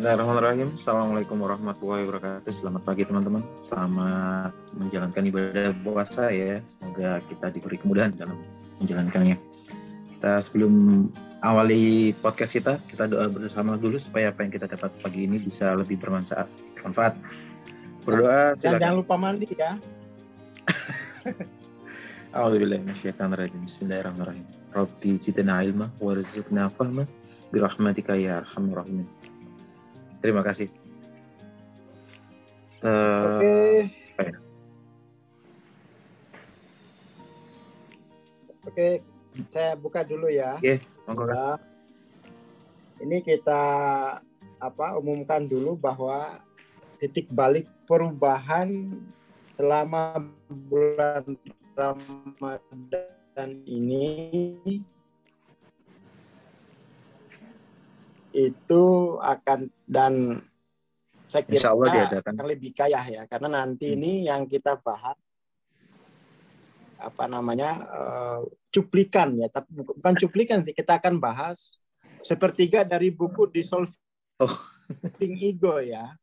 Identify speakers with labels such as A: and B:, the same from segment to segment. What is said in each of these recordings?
A: Bismillahirrahmanirrahim. Assalamualaikum warahmatullahi wabarakatuh. Selamat pagi teman-teman. Selamat menjalankan ibadah puasa ya. Semoga kita diberi kemudahan dalam menjalankannya. Kita sebelum awali podcast kita doa bersama dulu supaya apa yang kita dapat pagi ini bisa lebih bermanfaat. Berdoa silakan.
B: Jangan lupa mandi ya.
A: A'udzubillahi minasyaitonirrajim. Bismillahirrahmanirrahim. Rabbi zidna ilma warzuqna fahma birahmatika ya arhamar rahimin. Terima kasih.
B: Oke, saya buka dulu ya.
A: Monggo.
B: Ini kita umumkan dulu bahwa titik balik perubahan selama bulan Ramadan ini itu akan, dan saya kira akan lebih kaya ya, karena nanti ini yang kita bahas cuplikan ya, tapi bukan cuplikan sih, kita akan bahas sepertiga dari buku Dissolving Ego ya.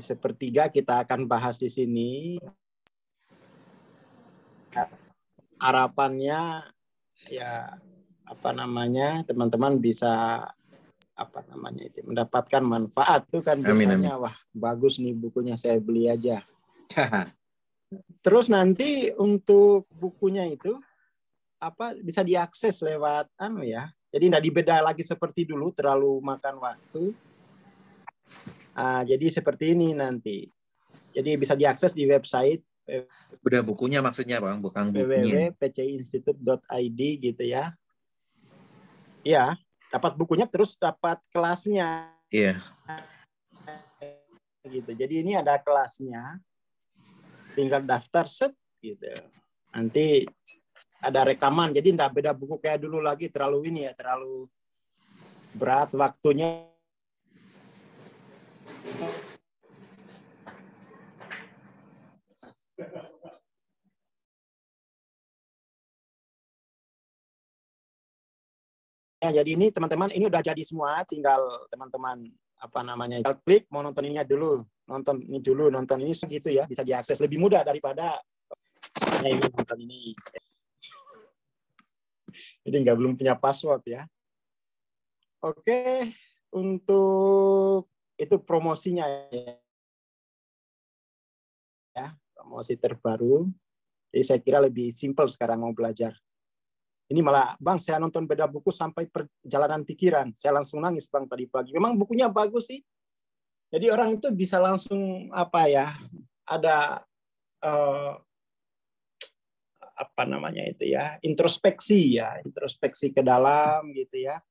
B: Sepertiga kita akan bahas di sini. Harapannya ya teman-teman bisa mendapatkan manfaat tuh kan biasanya. Amin. Wah, bagus nih bukunya, saya beli aja. Terus nanti untuk bukunya itu bisa diakses lewat jadi tidak dibeda lagi seperti dulu, terlalu makan waktu. Jadi seperti ini nanti. Jadi bisa diakses di website.
A: Beda bukunya maksudnya Bang, bukan bukunya.
B: www.pcinstitute.id gitu ya. Iya, dapat bukunya terus dapat kelasnya.
A: Iya.
B: Gitu. Jadi ini ada kelasnya. Tinggal daftar set gitu. Nanti ada rekaman. Jadi enggak beda buku kayak dulu lagi, terlalu berat waktunya. Ya, jadi ini teman-teman, ini udah jadi semua, tinggal teman-teman tinggal klik mau nonton ininya dulu, nonton ini segitu ya, bisa diakses lebih mudah daripada ini nonton ini. Jadi belum punya password ya. Oke, untuk itu promosinya ya, promosi terbaru. Jadi saya kira lebih simpel sekarang mau belajar. Ini malah, Bang, saya nonton beda buku sampai perjalanan pikiran. Saya langsung nangis, Bang, tadi pagi. Memang bukunya bagus sih. Jadi orang itu bisa langsung ada introspeksi ke dalam gitu ya.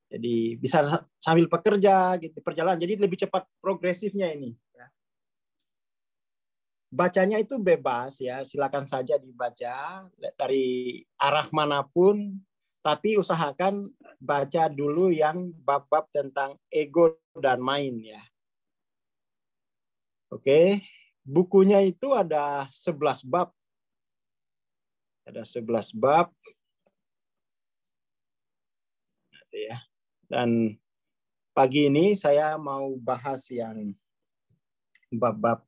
B: Jadi bisa sambil bekerja gitu, perjalanan. Jadi lebih cepat progresifnya ini. Ya. Bacanya itu bebas ya, silakan saja dibaca dari arah manapun, tapi usahakan baca dulu yang bab-bab tentang ego dan main ya. Oke, bukunya itu ada 11 bab. Ada 11 bab. Ya. Dan pagi ini saya mau bahas yang bab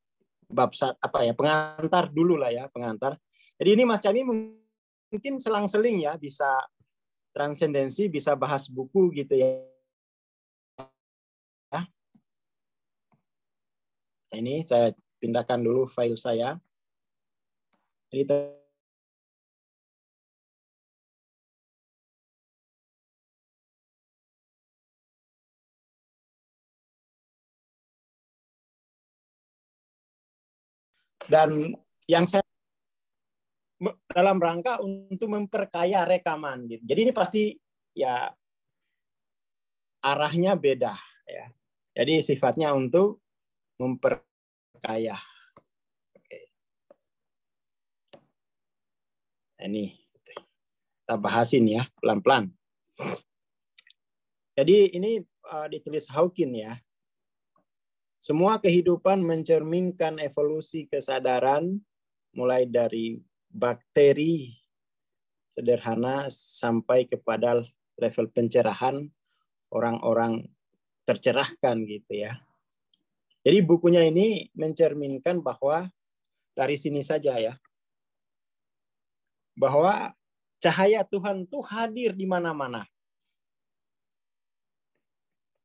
B: pengantar dulu lah ya, pengantar. Jadi ini Mas Cami mungkin selang-seling ya, bisa transendensi, bisa bahas buku gitu ya. Ini saya pindahkan dulu file saya. Ini dan yang saya dalam rangka untuk memperkaya rekaman gitu. Jadi ini pasti ya arahnya beda ya. Jadi sifatnya untuk memperkaya. Oke. Ini kita bahasin ya pelan-pelan. Jadi ini ditulis Hawking ya. Semua kehidupan mencerminkan evolusi kesadaran mulai dari bakteri sederhana sampai kepada level pencerahan orang-orang tercerahkan gitu ya. Jadi bukunya ini mencerminkan bahwa dari sini saja ya, bahwa cahaya Tuhan itu hadir di mana-mana.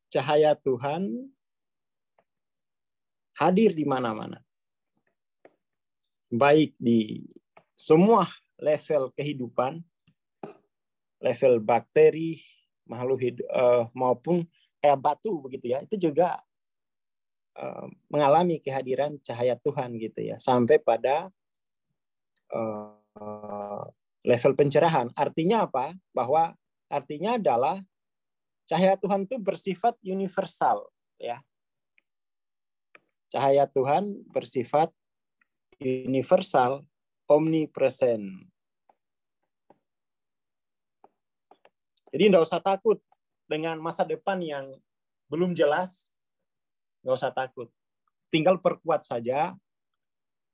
B: Cahaya Tuhan hadir di mana-mana. Baik di semua level kehidupan, level bakteri, makhluk hidup, maupun kayak batu begitu ya, itu juga mengalami kehadiran cahaya Tuhan gitu ya, sampai pada level pencerahan. Artinya apa? Bahwa artinya adalah cahaya Tuhan itu bersifat universal ya. Cahaya Tuhan bersifat universal, omnipresent. Jadi tidak usah takut dengan masa depan yang belum jelas, nggak usah takut. Tinggal perkuat saja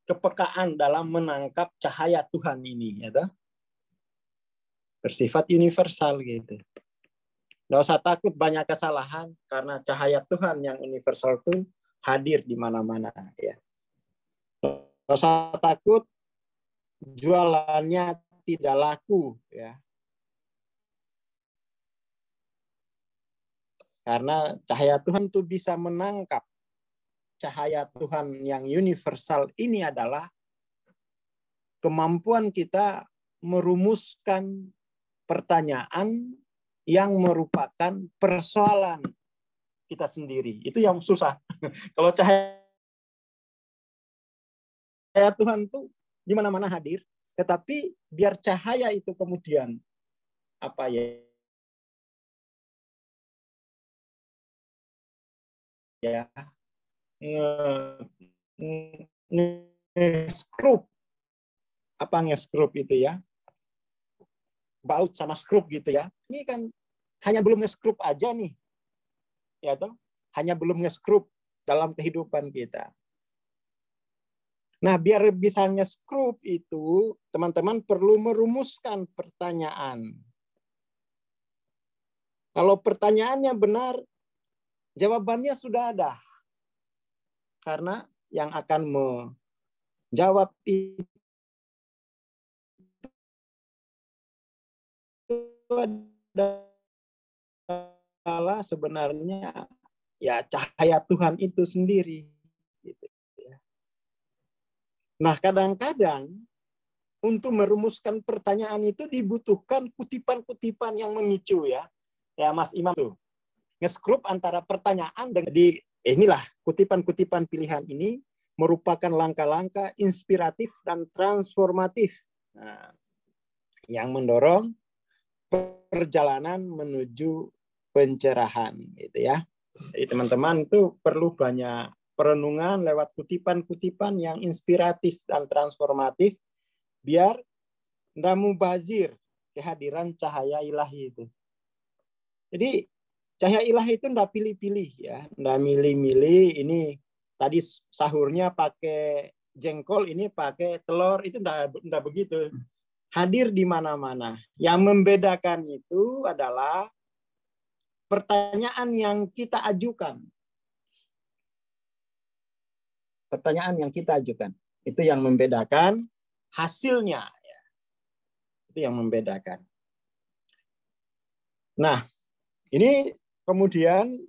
B: kepekaan dalam menangkap cahaya Tuhan ini, ya, bersifat universal gitu. Nggak usah takut banyak kesalahan karena cahaya Tuhan yang universal itu hadir di mana-mana, ya. Nggak usah takut jualannya tidak laku, ya. Karena cahaya Tuhan itu bisa menangkap. Cahaya Tuhan yang universal ini adalah kemampuan kita merumuskan pertanyaan yang merupakan persoalan kita sendiri. Itu yang susah. Kalau cahaya Tuhan itu di mana-mana hadir, tetapi biar cahaya itu kemudian apa ya? Ya, nge-scrub apa nge-scrub itu ya, baut sama scrub gitu ya. Ini kan hanya belum nge-scrub aja nih, ya toh, hanya belum nge-scrub dalam kehidupan kita. Nah, biar bisa nge-scrub itu, teman-teman perlu merumuskan pertanyaan. Kalau pertanyaannya benar, jawabannya sudah ada. Karena yang akan menjawab itu adalah sebenarnya ya cahaya Tuhan itu sendiri. Nah, kadang-kadang untuk merumuskan pertanyaan itu dibutuhkan kutipan-kutipan yang memicu ya. Ya, Mas Imam tuh. Nge-scrub antara pertanyaan dengan inilah kutipan-kutipan pilihan ini merupakan langkah-langkah inspiratif dan transformatif. Nah, yang mendorong perjalanan menuju pencerahan gitu ya. Jadi teman-teman itu perlu banyak perenungan lewat kutipan-kutipan yang inspiratif dan transformatif biar tidak mubazir kehadiran cahaya ilahi itu. Jadi cahaya ilahi itu tidak pilih-pilih ya, tidak milih-milih. Ini tadi sahurnya pakai jengkol, ini pakai telur, itu tidak begitu. Hadir di mana-mana. Yang membedakan itu adalah pertanyaan yang kita ajukan. Pertanyaan yang kita ajukan. Itu yang membedakan hasilnya. Itu yang membedakan. Nah, ini kemudian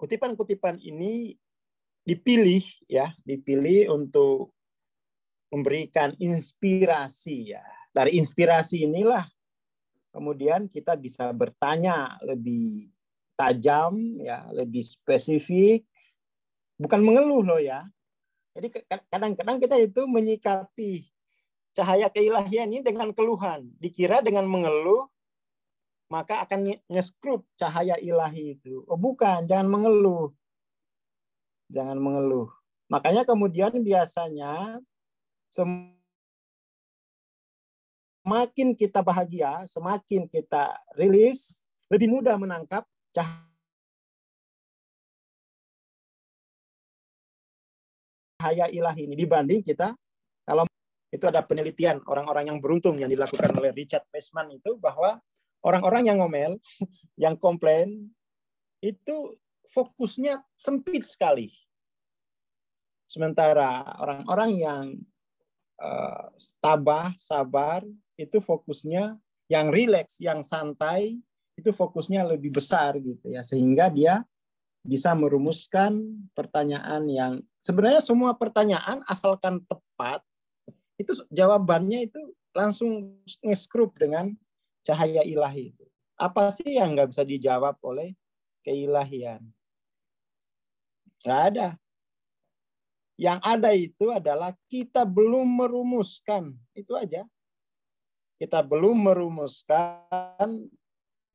B: kutipan-kutipan ini dipilih untuk memberikan inspirasi ya. Dari inspirasi inilah kemudian kita bisa bertanya lebih tajam ya, lebih spesifik, bukan mengeluh loh ya. Jadi kadang-kadang kita itu menyikapi cahaya keilahian ini dengan keluhan. Dikira dengan mengeluh maka akan nge-scrub cahaya ilahi itu. Oh bukan, jangan mengeluh. Jangan mengeluh. Makanya kemudian biasanya semakin kita bahagia, semakin kita rilis, lebih mudah menangkap cahaya ilahi ini dibanding kita kalau itu ada penelitian orang-orang yang beruntung yang dilakukan oleh Richard Wiseman itu bahwa orang-orang yang ngomel, yang komplain, itu fokusnya sempit sekali. Sementara orang-orang yang tabah, sabar, itu fokusnya yang rileks, yang santai, itu fokusnya lebih besar gitu ya, sehingga dia bisa merumuskan pertanyaan yang sebenarnya semua pertanyaan asalkan tepat, itu jawabannya itu langsung nge-scrub dengan cahaya ilahi. Apa sih yang nggak bisa dijawab oleh keilahian? Nggak ada. Yang ada itu adalah kita belum merumuskan. Itu aja. Kita belum merumuskan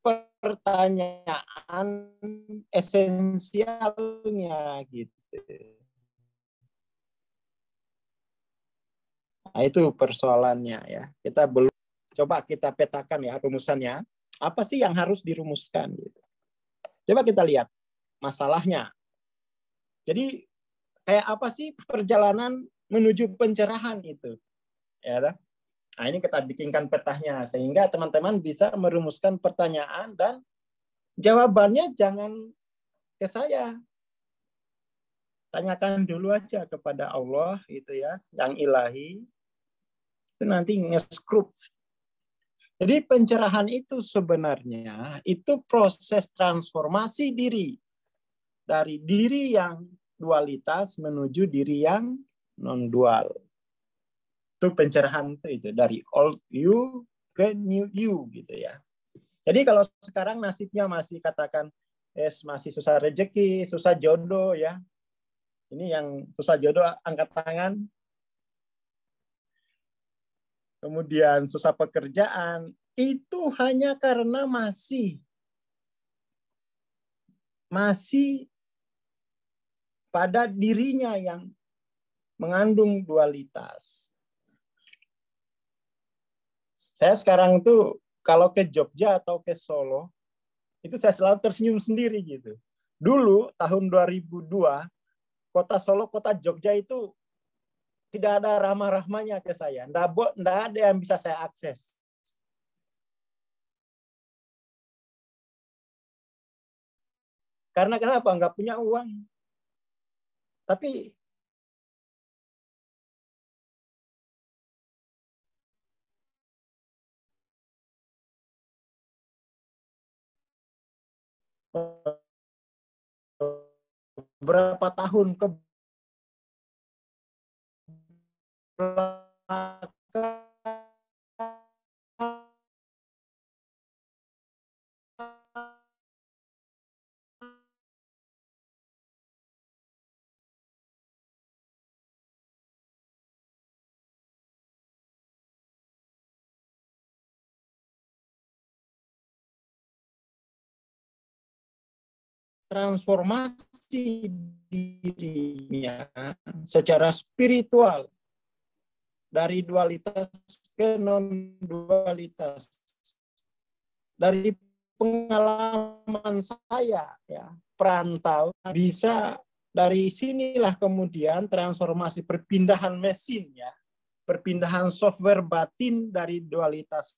B: pertanyaan esensialnya gitu. Nah, itu persoalannya ya. Kita belum coba kita petakan ya rumusannya. Apa sih yang harus dirumuskan gitu. Coba kita lihat masalahnya. Jadi kayak apa sih perjalanan menuju pencerahan itu? Ya, nah, ini kita bikinkan petanya sehingga teman-teman bisa merumuskan pertanyaan dan jawabannya jangan ke saya. Tanyakan dulu aja kepada Allah gitu ya, yang ilahi. Itu nanti nge-scrub. Jadi pencerahan itu sebenarnya itu proses transformasi diri dari diri yang dualitas menuju diri yang non-dual. Itu pencerahan itu dari old you ke new you gitu ya. Jadi kalau sekarang nasibnya masih katakan masih susah rezeki, susah jodoh ya. Ini yang susah jodoh angkat tangan. Kemudian susah pekerjaan, itu hanya karena masih pada dirinya yang mengandung dualitas. Saya sekarang tuh kalau ke Jogja atau ke Solo, itu saya selalu tersenyum sendiri gitu. Dulu tahun 2002, kota Solo, kota Jogja itu tidak ada ramah-rahmanya ke saya. Tidak ada yang bisa saya akses. Karena kenapa? Nggak punya uang. Tapi beberapa tahun ke belakang transformasi dirinya secara spiritual dari dualitas ke non-dualitas. Dari pengalaman saya ya, perantau, bisa dari sinilah kemudian transformasi perpindahan mesin ya, perpindahan software batin dari dualitas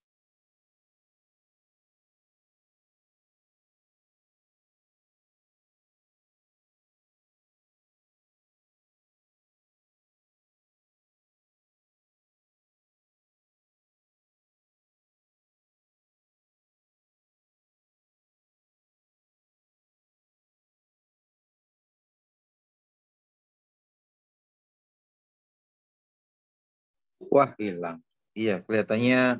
A: Wah, hilang. Iya, kelihatannya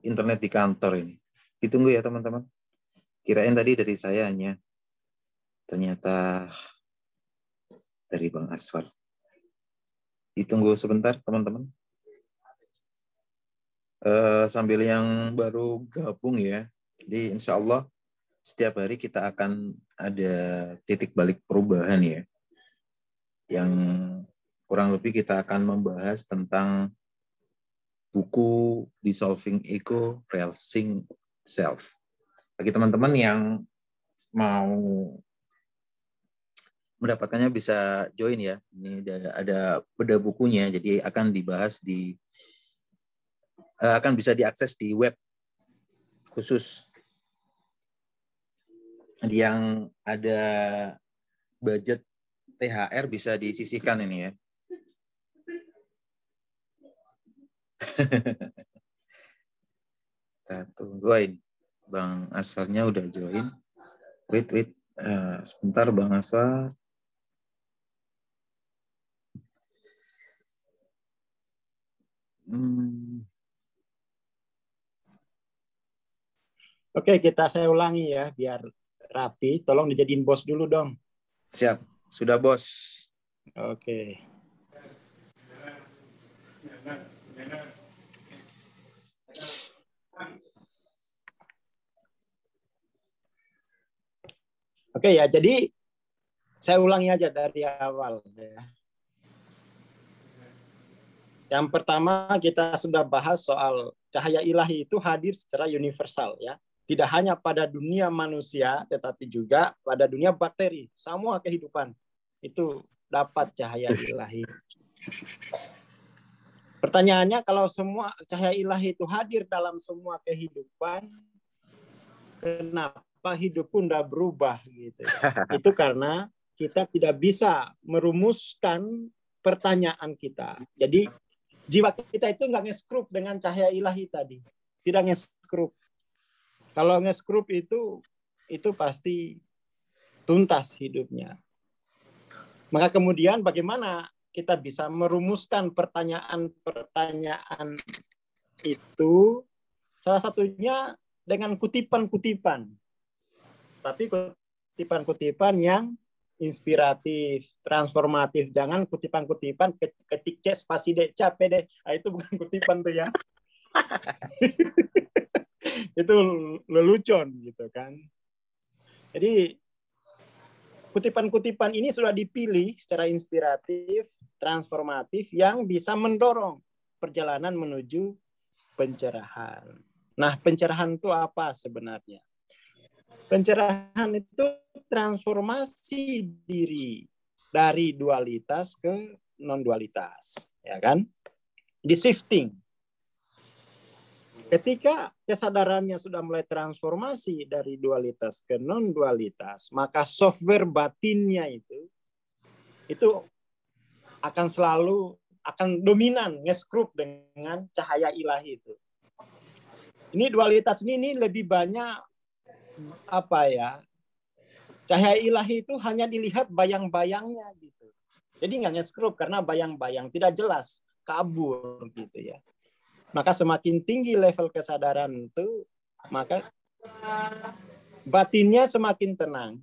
A: internet di kantor ini. Ditunggu ya, teman-teman. Kirain tadi dari saya hanya. Ternyata dari Bang Aswar. Ditunggu sebentar, teman-teman. Sambil yang baru gabung ya. Jadi insya Allah setiap hari kita akan ada titik balik perubahan ya. Yang kurang lebih kita akan membahas tentang buku Dissolving Ego, Realizing Self. Bagi teman-teman yang mau mendapatkannya bisa join ya. Ini ada beda bukunya, jadi akan dibahas akan bisa diakses di web khusus yang ada budget THR bisa disisihkan ini ya. Kita tungguin. Bang Aswarnya udah join. Wait. Sebentar Bang Aswar.
B: Oke, saya ulangi ya biar rapi. Tolong dijadiin bos dulu dong.
A: Siap, sudah bos.
B: Oke. Oke ya, jadi saya ulangi aja dari awal ya. Yang pertama kita sudah bahas soal cahaya ilahi itu hadir secara universal ya. Tidak hanya pada dunia manusia, tetapi juga pada dunia bakteri. Semua kehidupan itu dapat cahaya ilahi. Pertanyaannya, kalau semua cahaya ilahi itu hadir dalam semua kehidupan, kenapa hidup pun tidak berubah? Gitu. Itu karena kita tidak bisa merumuskan pertanyaan kita. Jadi jiwa kita itu nggak nge-scrub dengan cahaya ilahi tadi. Tidak nge-scrub. Kalau nge-scrub itu pasti tuntas hidupnya. Maka kemudian bagaimana kita bisa merumuskan pertanyaan-pertanyaan itu? Salah satunya dengan kutipan-kutipan. Tapi kutipan-kutipan yang inspiratif, transformatif. Jangan kutipan-kutipan ketik C spasi D capek deh. Nah, itu bukan kutipan tuh ya. Itu lelucon gitu kan. Jadi kutipan-kutipan ini sudah dipilih secara inspiratif, transformatif yang bisa mendorong perjalanan menuju pencerahan. Nah, pencerahan itu apa sebenarnya? Pencerahan itu transformasi diri dari dualitas ke non-dualitas, ya kan? Di shifting. Ketika kesadarannya sudah mulai transformasi dari dualitas ke non-dualitas, maka software batinnya itu akan dominan nge-scrub dengan cahaya ilahi itu. Ini dualitas ini lebih banyak cahaya ilahi itu hanya dilihat bayang-bayangnya gitu. Jadi nggak nge-scrub karena bayang-bayang tidak jelas, kabur gitu ya. Maka semakin tinggi level kesadaran itu, maka batinnya semakin tenang.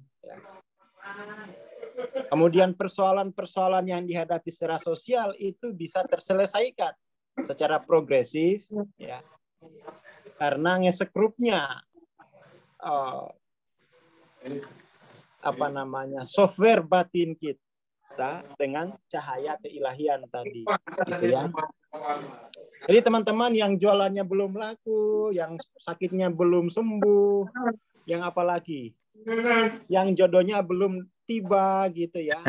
B: Kemudian persoalan-persoalan yang dihadapi secara sosial itu bisa terselesaikan secara progresif, ya, karena nge-scrubnya software batin kita dengan cahaya keilahian tadi, gitu ya. Jadi teman-teman yang jualannya belum laku, yang sakitnya belum sembuh, yang apalagi, yang jodohnya belum tiba gitu ya.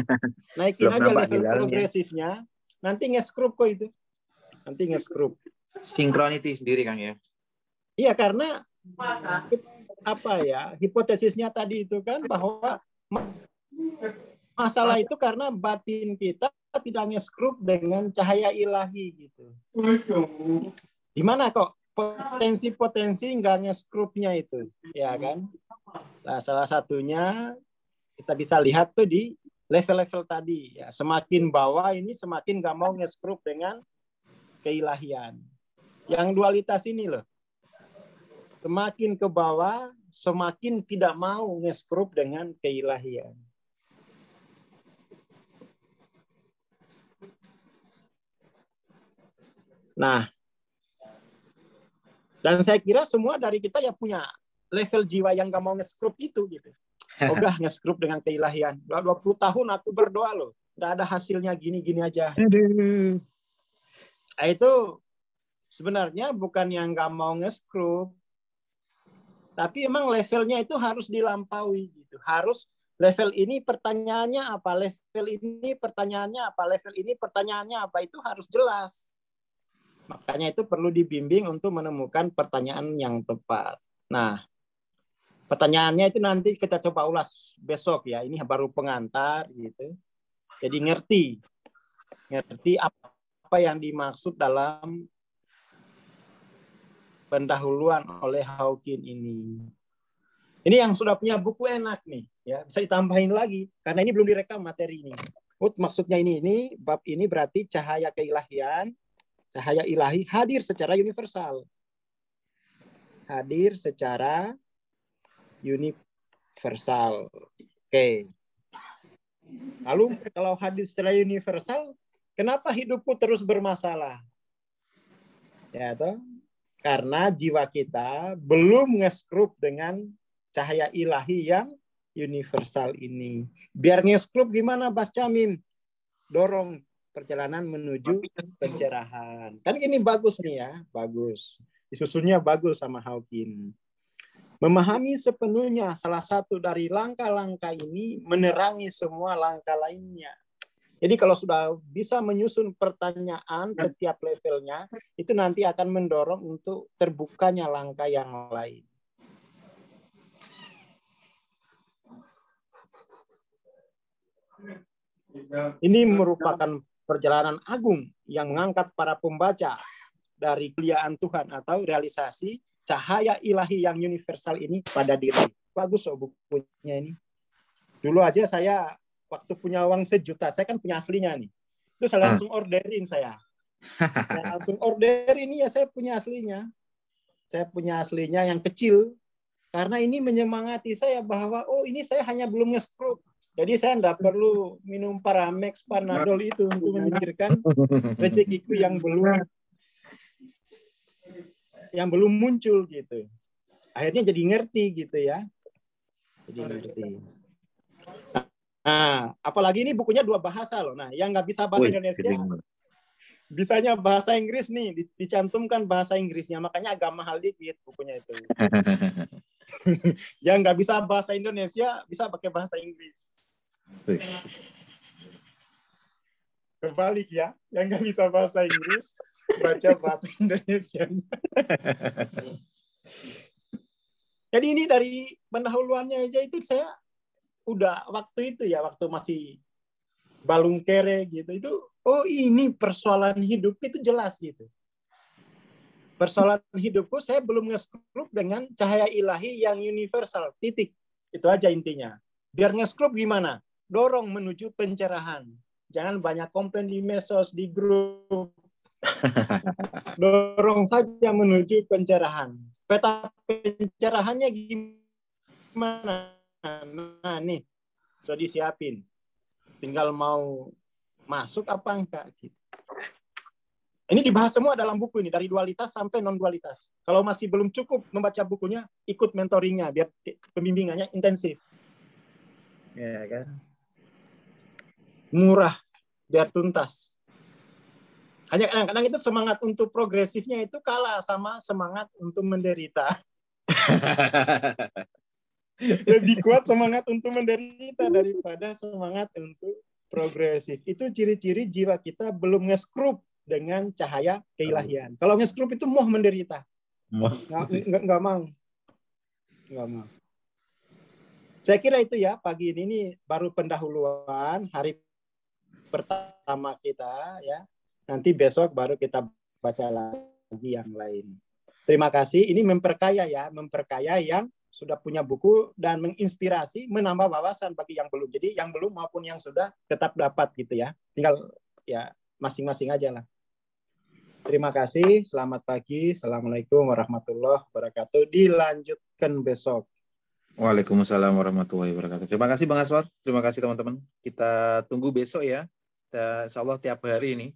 B: Naikin aja level progresifnya, nanti nge-scrub kok itu. Nanti nge-scrub.
A: Synchronity sendiri Kang ya.
B: Iya, karena hipotesisnya tadi itu kan bahwa masalah itu karena batin kita tidak nge-scrub dengan cahaya ilahi gitu. Di mana kok potensi-potensi nggak nge-scrubnya itu, ya kan? Nah, salah satunya kita bisa lihat tuh di level-level tadi. Ya, semakin bawah ini semakin nggak mau nge-scrub dengan keilahian. Yang dualitas ini loh, semakin ke bawah semakin tidak mau nge-scrub dengan keilahian. Nah, dan saya kira semua dari kita ya punya level jiwa yang gak mau nge-scrub itu gitu. Udah nge-scrub dengan keilahian. 20 tahun aku berdoa loh, gak ada hasilnya, gini-gini aja. Nah, itu sebenarnya bukan yang gak mau nge-scrub, tapi emang levelnya itu harus dilampaui gitu. Harus level ini pertanyaannya apa, level ini pertanyaannya apa, level ini pertanyaannya apa, itu harus jelas. Makanya itu perlu dibimbing untuk menemukan pertanyaan yang tepat. Nah, pertanyaannya itu nanti kita coba ulas besok ya. Ini baru pengantar gitu. Jadi ngerti apa yang dimaksud dalam pendahuluan oleh Hawking ini. Ini yang sudah punya buku enak nih, ya. Bisa ditambahin lagi karena ini belum direkam materi ini. Maksudnya ini bab ini berarti cahaya keilahian, cahaya ilahi hadir secara universal. Hadir secara universal. Oke. Lalu kalau hadir secara universal, kenapa hidupku terus bermasalah? Ya, toh? Karena jiwa kita belum nge-skrup dengan cahaya ilahi yang universal ini. Biar nge-skrup gimana, Bas Camin? Dorong perjalanan menuju pencerahan. Kan ini bagus nih ya, bagus. Disusunnya bagus sama Hawking. Memahami sepenuhnya salah satu dari langkah-langkah ini menerangi semua langkah lainnya. Jadi kalau sudah bisa menyusun pertanyaan setiap levelnya, itu nanti akan mendorong untuk terbukanya langkah yang lain. Ini merupakan perjalanan agung yang mengangkat para pembaca dari kemuliaan Tuhan atau realisasi cahaya ilahi yang universal ini pada diri. Bagus loh bukunya ini. Dulu aja saya waktu punya uang 1 juta, saya kan punya aslinya nih. Itu saya langsung orderin saya. Saya langsung orderin ini ya, saya punya aslinya. Saya punya aslinya yang kecil. Karena ini menyemangati saya bahwa, oh ini saya hanya belum nge-skrup. Jadi saya tidak perlu minum Paramex, Panadol itu untuk memikirkan rezekiku yang belum muncul gitu. Akhirnya jadi ngerti gitu ya. Jadi ngerti. Nah, apalagi ini bukunya 2 bahasa loh. Nah, yang nggak bisa bahasa Indonesia, bisanya bahasa Inggris nih, dicantumkan bahasa Inggrisnya. Makanya agak mahal dikit bukunya itu. Yang nggak bisa bahasa Indonesia, bisa pakai bahasa Inggris. Kebalik ya, yang nggak bisa bahasa Inggris, baca bahasa Indonesia. Jadi ini dari pendahuluannya aja itu saya udah waktu itu ya, waktu masih balung kere gitu, itu oh ini persoalan hidup itu jelas gitu. Persoalan hidupku saya belum nge-skrup dengan cahaya ilahi yang universal, titik. Itu aja intinya. Biar nge-skrup gimana? Dorong menuju pencerahan. Jangan banyak komplain di medsos, di grup. Dorong saja menuju pencerahan. Peta pencerahannya gimana? Nah nih, sudah disiapin. Tinggal mau masuk apa enggak gitu. Ini dibahas semua dalam buku ini, dari dualitas sampai non-dualitas. Kalau masih belum cukup membaca bukunya, ikut mentoringnya, biar pembimbingannya intensif. Ya kan? Murah, biar tuntas. Hanya kadang-kadang itu semangat untuk progresifnya itu kalah sama semangat untuk menderita. Lebih kuat semangat untuk menderita daripada semangat untuk progresif. Itu ciri-ciri jiwa kita belum nge-skrup dengan cahaya keilahian. Kalau nge-skrup itu mau menderita. Nggak mau. Nggak mau. Saya kira itu ya, pagi ini baru pendahuluan, hari pertama kita ya. Nanti besok baru kita baca lagi yang lain. Terima kasih. Ini memperkaya ya, memperkaya yang sudah punya buku dan menginspirasi, menambah wawasan bagi yang belum. Jadi yang belum maupun yang sudah tetap dapat gitu ya. Tinggal ya masing-masing aja lah. Terima kasih. Selamat pagi. Assalamualaikum warahmatullahi wabarakatuh. Dilanjutkan besok.
A: Waalaikumsalam warahmatullahi wabarakatuh. Terima kasih Bang Aswar. Terima kasih teman-teman. Kita tunggu besok ya. Insya Allah tiap hari ini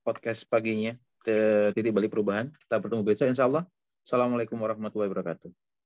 A: podcast paginya ke Titik Balik Perubahan. Kita bertemu besok insya Allah. Assalamualaikum warahmatullahi wabarakatuh.